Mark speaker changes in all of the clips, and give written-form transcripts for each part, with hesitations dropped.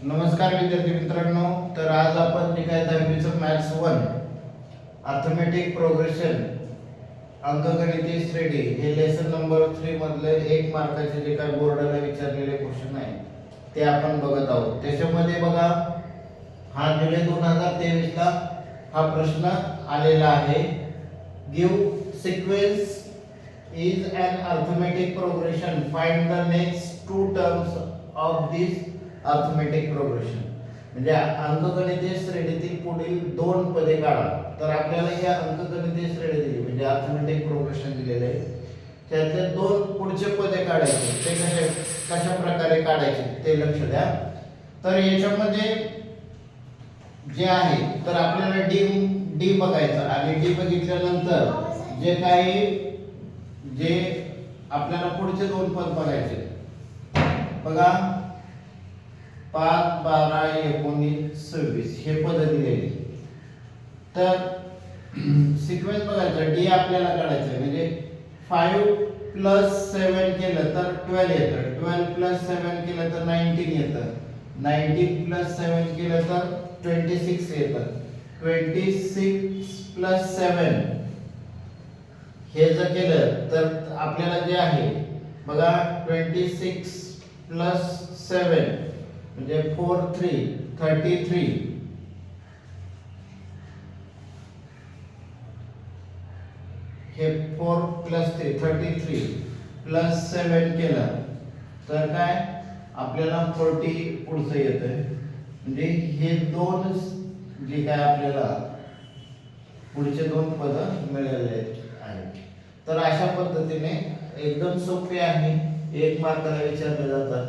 Speaker 1: नमस्कार विद्यार्थी मित्रांनो, तर आज आपण जे काय 10वीचं मॅथ्स 1 अर्थमेटिक प्रोग्रेशन अंकगणितीय श्रेणी हे लेसन नंबर 3 मधले 1 मार्काचे जे काय बोर्डाला विचारलेले क्वेश्चन आहे ते आपण बघत आहोत। त्याच्यामध्ये बघा, हा जुलै 2023 ला हा प्रश्न आलेला आहे। Give sequence is an arithmetic progression, find the next two terms of this arithmetic progression। म्हणजे अंकगणितीय श्रेणीतील पुढील दोन पदे काढा। तर आपल्याला या अंकगणितीय श्रेणी दिली म्हणजे अर्थमेटिक प्रोग्रेशन दिलेले आहे, त्यातले दोन पुढचे पदे काढायचे। ते कशा प्रकारे काढायचे ते लक्ष द्या। तर याच्यामध्ये जे आहे तर आपल्याला डी बघायचं आणि डी बघितल्यानंतर जे आपल्याला पुढचे दोन पद बघायचे। बघा 5, 12, 19, 26 हे पद दिलेले। तर सिक्वेन्स बघायचा, डी आपल्याला काढायचं म्हणजे 5 + 7 केलं तर 12 येतं, 12 + 7 केलं तर 19 येतं, 19 + 7 केलं तर 26 येतं, 26 + 7 हे जर केलं तर आपल्याला जे आहे बघा 26 + 7 म्हणजे 4 3 33 हे 4 + 3 33 + 7 केलं तर काय आपल्याला 40 पुढचं येतं। म्हणजे हे दोन जे काय आपल्याला पुढचे दोन पद मिळालेले आहेत। तर अशा पद्धतीने एकदम सोपे आहे, 1 मार्काला विचारले जातात।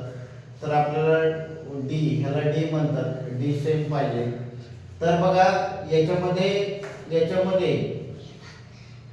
Speaker 1: तर आपल्याला डी ह्याला डी म्हणतात, डी सेम पाहिजे। तर बघा याच्यामध्ये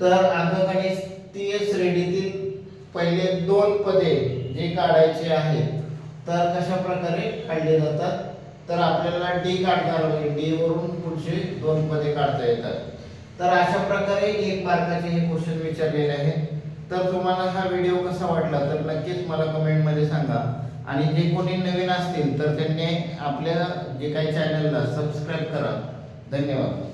Speaker 1: तर अंकगणितीय श्रेणीतील पहिले दोन पदे जे काढायचे आहेत तर कशा प्रकारे काढले जातात तर आपल्याला डी काढता येईल, डी वरून पुढचे दोन पदे काढता येतात। तर अशा प्रकारे 1 मार्काचे हे क्वेश्चन विचारलेले आहेत। तर तुम्हाला हा व्हिडिओ कसा वाटला तर नक्कीच मला कमेंट मध्ये सांगा आणि जे कोणी नवीन असतील तर त्यांनी आपल्या जे काही चॅनलला सबस्क्राइब करा। धन्यवाद।